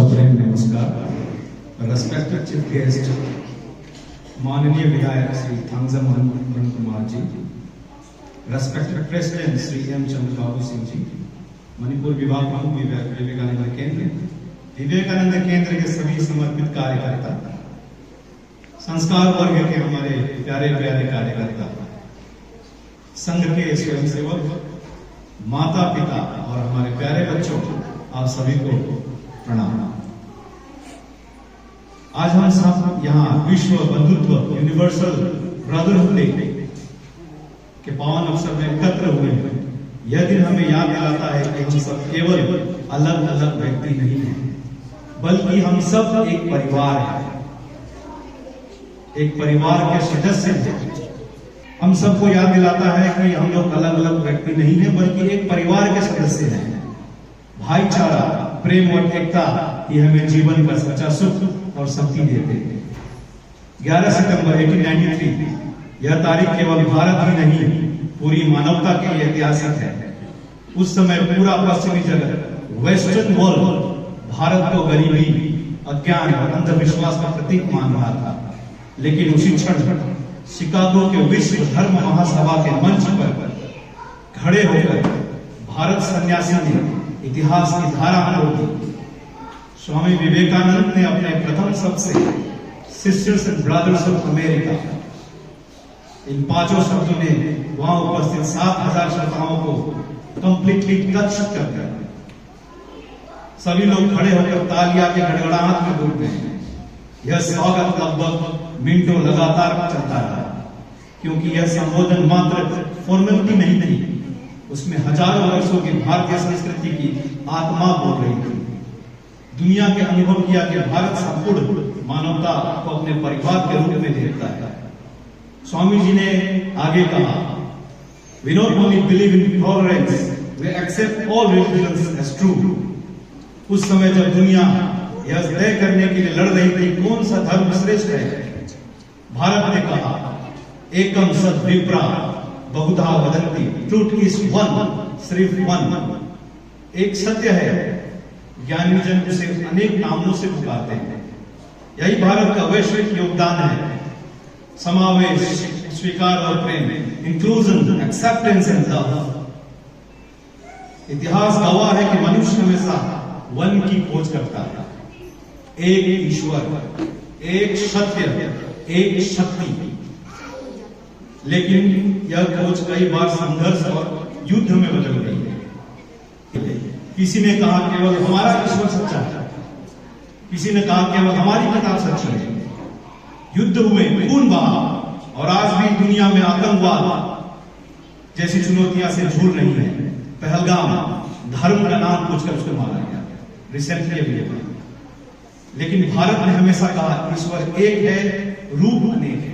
सप्रेम नमस्कार। Respected chief guest, माननीय विधायक Shri Thangjam Arun Kumar ji, respected president Shri M Chandrababu Singh ji, Manipur विभाग प्रमुख विवेकानंद केंद्र के सभी समर्पित कार्यकर्ता, संस्कार वर्ग के हमारे प्यारे प्यारे कार्यकर्ता, संघ के स्वयंसेवक, माता पिता और हमारे प्यारे बच्चों, आप सभी को प्रणाम। आज हम सब यहाँ विश्व बंधुत्व यूनिवर्सल ब्रदरहुड डे के पावन अवसर में एकत्र हुए हैं। यह दिन हमें याद दिलाता है कि हम सब केवल अलग अलग व्यक्ति नहीं हैं, बल्कि हम सब एक परिवार हैं, एक परिवार के सदस्य हैं। हम सबको याद दिलाता है कि हम लोग अलग अलग व्यक्ति नहीं हैं, बल्कि एक परिवार के सदस्य हैं। भाईचारा, प्रेम और एकता ये हमें जीवन का सच्चा सुख और शक्ति देते हैं। 11 सितंबर 1893 यह तारीख केवल भारत ही नहीं, पूरी मानवता के लिए ऐतिहासिक है। उस समय पूरा पश्चिमी जगत, वेस्टर्न वर्ल्ड, भारत को गरीबी, अज्ञान और अंधविश्वास का प्रतीक मान रहा था। लेकिन उसी क्षण शिकागो के विश्व धर्म महासभा के मंच पर खड़े होकर भारत सन्यासी ने इतिहास की धारा मोड़ दी। स्वामी विवेकानंद ने अपने प्रथम शब्द से sisters and brothers of America, इन 5 शब्दों ने वहां उपस्थित 7000 श्रोताओं को कंप्लीटली टच कर दिया। सभी लोग खड़े होकर तालियां के गड़गड़ाहट में डूब गए। यह स्वागत लगभग मिनटों लगातार चलता रहा, क्योंकि यह संबोधन मात्र फॉर्मेलिटी नहीं थी, उसमें हजारों वर्षों की भारतीय संस्कृति की आत्मा बोल रही थी। दुनिया के अनुभव किया कि भारत संपूर्ण मानवता को अपने परिवार के रूप में देखता है। स्वामी जी ने आगे कहा, We not only believe in tolerance, we accept all religions as true। उस समय जब दुनिया यह तय करने के लिए लड़ रही थी कौन सा धर्म श्रेष्ठ है, भारत ने कहा, एकम सद विप्रा बहुधा वदंती, ट्रूथ इज वन, सिर्फ वन। एक सत्य है, ज्ञानी जन उसे अनेक नामों से पुकारते हैं। यही भारत का वैश्विक योगदान है। समावेश, स्वीकार और प्रेम, इंक्लूजन, एक्सेप्टेंस एंड लव। इतिहास गवाह है कि मनुष्य हमेशा वन की खोज करता है। एक ईश्वर, एक सत्य, एक शक्ति। लेकिन यह खोज कई बार संघर्ष और युद्ध में बदल गई है। किसी ने कहा केवल हमारा ईश्वर सच्चा है, किसी ने कहा केवल हमारी किताब सच्ची है। युद्ध हुए, खून बहा, और आज भी दुनिया में आतंकवाद जैसी चुनौतियां से झूल रही है। पहलगाम, धर्म का नाम पूछकर उसको मारा गया रिसेंटली भी। लेकिन भारत ने हमेशा कहा ईश्वर एक है, रूप अनेक है।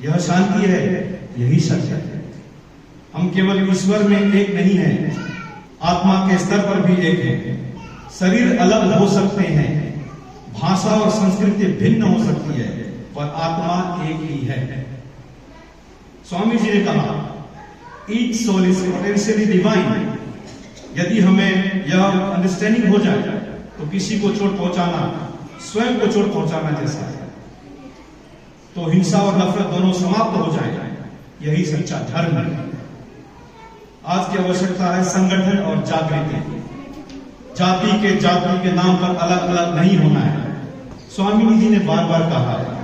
यह शांति है, यही सत्य है। हम केवल ईश्वर में एक नहीं है, आत्मा के स्तर पर भी एक है। शरीर अलग हो सकते हैं, भाषा और संस्कृति भिन्न हो सकती है, पर आत्मा एक ही है। स्वामी जी ने कहा, each soul is potentially divine. यदि हमें यह अंडरस्टैंडिंग हो जाए तो किसी को चोट पहुंचाना स्वयं को चोट पहुंचाना जैसा है, तो हिंसा और नफरत दोनों समाप्त हो जाए। यही सच्चा धर्म है। आज की आवश्यकता है संगठन और जागृति। जाति के नाम पर अलग अलग नहीं होना है। स्वामी जी ने बार बार कहा है,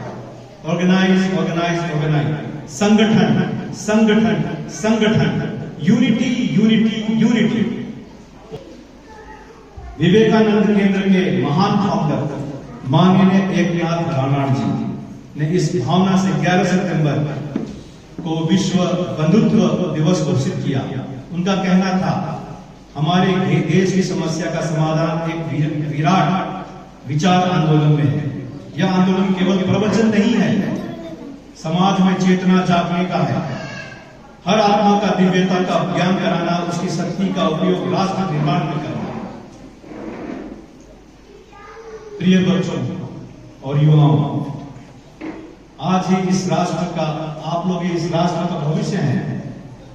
ऑर्गेनाइज ऑर्गेनाइज ऑर्गेनाइज, संगठन संगठन संगठन, यूनिटी यूनिटी यूनिटी। विवेकानंद केंद्र के महान फाउंडर माननीय एकनाथ रामायण जी ने इस भावना से 11 सितंबर को विश्व बंधुत्व दिवस घोषित किया। उनका कहना था, हमारे देश की समस्या का समाधान एक विराट विचार आंदोलन में है। यह आंदोलन केवल प्रवचन नहीं है, समाज में चेतना जागने का है। हर आत्मा का दिव्यता का ज्ञान कराना, उसकी शक्ति का उपयोग राष्ट्र निर्माण में करना। प्रिय बच्चों और युवाओं, आज ही इस राष्ट्र का, आप लोग इस राष्ट्र का भविष्य हैं।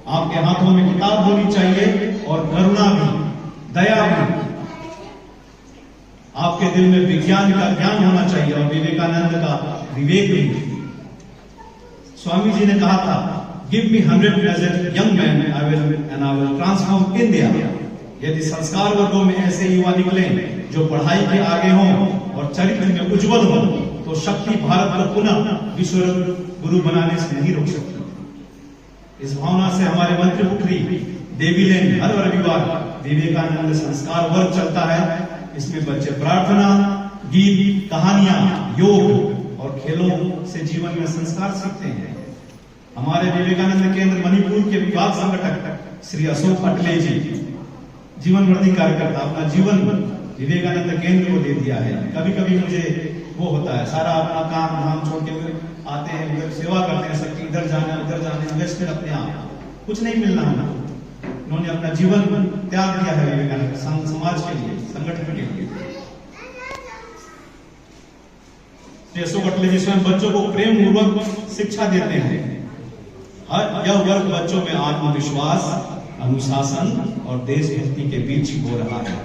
आपके हाथों में किताब होनी चाहिए और करुणा भी, दया भी। आपके दिल में विज्ञान का ज्ञान होना चाहिए और विवेकानंद का विवेक भी। स्वामी जी ने कहा था, give me 100 as a young man I will transform India. यदि संस्कार वर्गों में ऐसे युवा निकले जो पढ़ाई के आगे हों और चरित्र में उज्जवल हों, तो शक्ति भारत को पुनः विश्व गुरु बनाने से नहीं रोक सकती। इस भावना से हमारे मंत्रपुत्री देवीलैंड हर रविवार विवेकानंद संस्कार वर्ग चलता है। इसमें बच्चे प्रार्थना, गीत, कहानियां, योग और खेलों से जीवन में संस्कार सीखते हैं। हमारे विवेकानंद केंद्र मणिपुर के विभाग संगठक श्री अशोक अटले जी जीवनवर्ती कार्यकर्ता, अपना जीवन विवेकानंद केंद्र को दे दिया है। कभी कभी मुझे वो होता है, सारा अपना काम धाम छोड़ के आते हैं, उधर सेवा करते हैं, सबकी इधर जाना उधर जाना, इन्वेस्टमेंट अपने आप, कुछ नहीं मिलना हमको। उन्होंने अपना जीवन त्याग दिया है विवेकानंद समाज के लिए, संगठन के लिए। अशोक अटले जी स्वयं बच्चों को प्रेम पूर्वक शिक्षा देते हैं। यह वर्ग बच्चों में आत्मविश्वास, अनुशासन और देशभक्ति के बीच हो रहा है।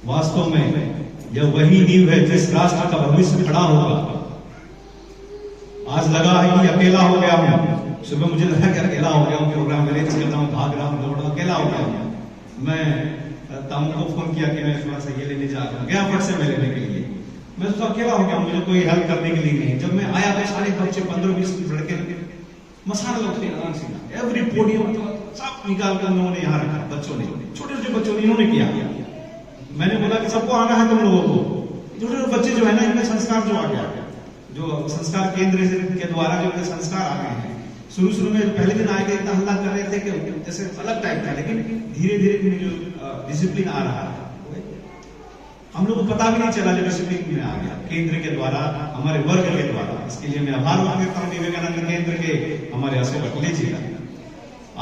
वास्तव में यह वही नींव है जिस राष्ट्र का भविष्य खड़ा होगा। आज लगा है कि अकेला हो गया हूं, सुबह मुझे लगा कि अकेला हो गया हूं, प्रोग्राम अरेंज कर रहा हूं, भाग रहा हूं, दौड़ रहा हूं, अकेला हो गया हूं। मैं तामू को फोन किया कि मैं थोड़ा सा ये लेने जा रहा हूं, गया फट से मैं लेने के लिए। मैं तो अकेला हो गया, मुझे कोई हेल्प करने के लिए नहीं। जब मैं आया तो सारे बच्चे 15-20 लड़के मसाला लौटते आराम से, एवरी पोडियम सब निकाल कर उन्होंने यहाँ रखा। बच्चों ने, छोटे छोटे बच्चों ने इन्होंने किया। मैंने बोला कि सबको आना है तुम लोगों को। छोटे छोटे बच्चे जो है ना, इनमें संस्कार जो आ गया, जो संस्कार केंद्र के द्वारा जो संस्कार आ गए हैं। शुरू में पहले दिन आए थे इतना हल्ला कर रहे थे कि जैसे अलग टाइप था, लेकिन धीरे धीरे जो डिसिप्लिन आ रहा है, हम लोग को पता भी नहीं चला जो डिसिप्लिन में आ गया केंद्र के द्वारा, हमारे वर्ग के द्वारा। इसके लिए मैं आभार व्यक्त करता हूँ विवेकानंद केंद्र के हमारे अशोक अटले जी का।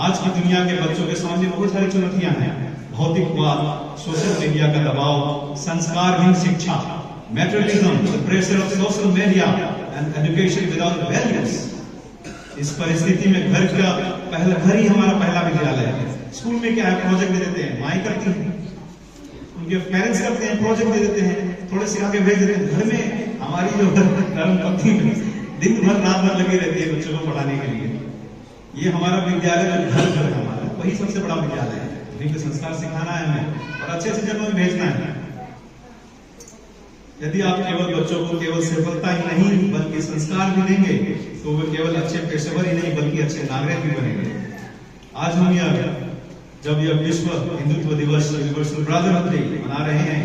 आज की दुनिया के बच्चों के सामने बहुत सारी चुनौतियां हैं। भौतिकवाद, सोशल मीडिया का दबाव, संस्कारहीन शिक्षा, materialism, the pressure of social media and education without values. इस परिस्थिति में घर ही हमारा पहला विद्यालय है। स्कूल में क्या है, प्रोजेक्ट दे देते हैं, माई करती है, उनके पेरेंट्स करते हैं, प्रोजेक्ट दे देते हैं, थोड़े से आगे भेज देते हैं। घर में हमारी जो धर्म पत्नी दिन भर रात भर लगी रहती है बच्चों को पढ़ाने के लिए। ये हमारा विद्यालय जो घर है हमारा, वही सबसे बड़ा विद्यालय है। उन्हीं को संस्कार सिखाना है हमें और अच्छे से जन्म में भेजना है। यदि आप केवल बच्चों को केवल सफलता ही नहीं बल्कि संस्कार भी देंगे, तो वे केवल अच्छे पेशेवर ही नहीं बल्कि अच्छे नागरिक भी बनेंगे। आज हम जब यह विश्व हिंदुत्व दिवस यूनिवर्सल ब्रदरहुड डे मना रहे हैं,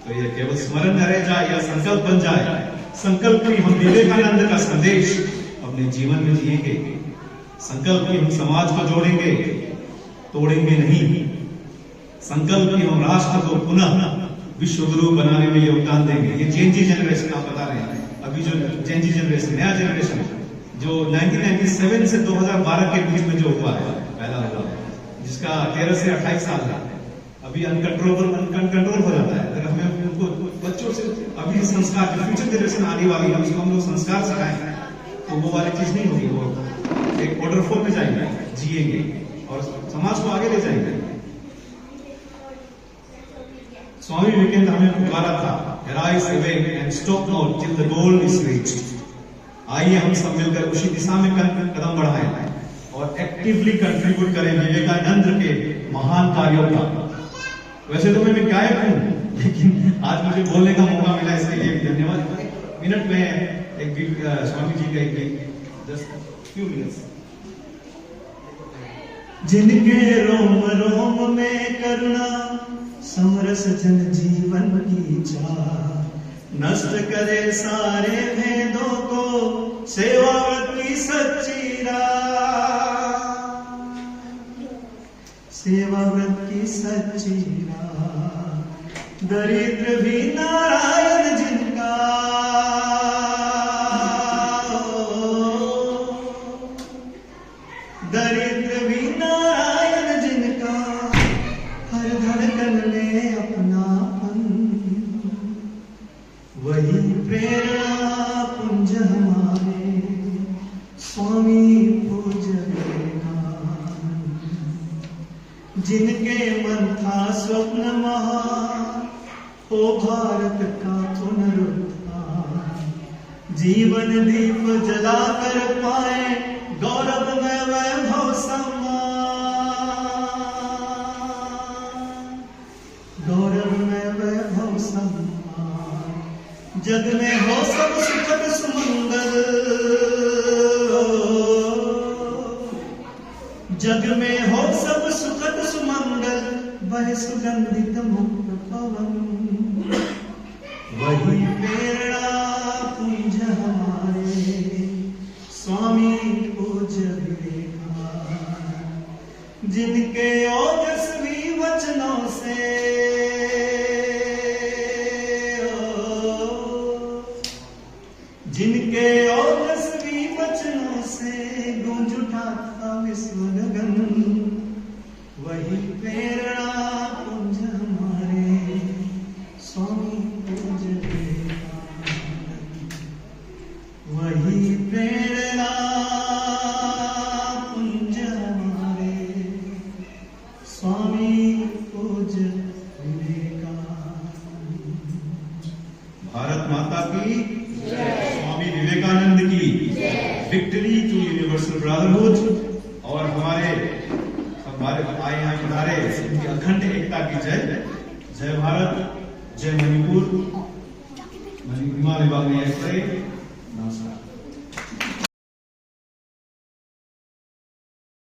तो यह केवल स्मरण न रह जाए या संकल्प बन जाए। संकल्प की हम विवेकानंद का संदेश अपने जीवन में जिएंगे। संकल्प की हम समाज को जोड़ेंगे, तोड़ेंगे नहीं। संकल्प की हम राष्ट्र को पुनः विश्व गुरु बनाने में योगदान देंगे। ये जेनजी जनरेशन आप बता रहे हैं, अभी जो जेनजी जनरेशन, नया जनरेशन जो 1997 से 2012 के बीच में जो हुआ है, पैदा हुआ है, जिसका 13 से 28 साल है, अभी अनकंट्रोल हो जाता है। अगर हमें उनको बच्चों से अभी संस्कार, फ्यूचर जनरेशन आने वाली है, उसको हम लोग संस्कार सिखाएं, तो वो वाली चीज नहीं होगी। वो एक ऑर्डर फॉर्म में जाएंगे, जिएंगे और समाज को आगे ले जाएंगे। स्वामी विवेकानंद हमें पुकारा था, Arise, awake and stop not till the goal is reached। आइए हम सब मिलकर उसी दिशा में कदम बढ़ाएं और एक्टिवली कंट्रीब्यूट करें विवेकानंद के महान कार्यों का। वैसे तो मैं गायक हूं, लेकिन आज मुझे बोलने का मौका मिला, इसके लिए धन्यवाद। मिनट में एक स्वामी जी का एक जस्ट फ्यू मिनट्स। जिनके रोम रोम में करुणा समरस जन जीवन की चाह, नष्ट करे सारे भेदों को सेवा वृत्ति सच्ची राह, सेवा वृत्ति सच्ची राह। दरिद्र भी नारायण जिनका, दरिद्र भी नारायण जिनका, हर धड़कन में अपनापन, वही प्रेरणा पुंज हमारे स्वामी पूज्य विवेकानंद। जिनके मन था स्वप्न महान, हो भारत का पुनरुत्थान, जीवन दीप जलाकर पाए गौरव में वैभव सम्मान, गौरव में वैभव सम्मान, जग में हो सब सुखद सुमंगल, जग में हो सब सुखद सुमंगल, वह सुगंधित मुक्त पवन, वही प्रेरणा पुंज हमारे स्वामी पूज्य विवेकानंद, जिनके ओजस्वी वचनों से जिनके ओजस्वी वचनों से गूंज उठा था विश्व गगन, वही प्रेरणा पुंज हमारे स्वामी पूज्य विवेकानंद, वही प्रेरणा पुंज हमारे स्वामी पूज्य विवेकानंद। भारत माता की, स्वामी विवेकानंद की, विक्ट्री टू यूनिवर्सल ब्रदरहुड, और हमारे आए यहाँ किनारे इनकी अखंड एकता की जय। जय भारत, जय मणिपुर, हिमालय। नमस्कार।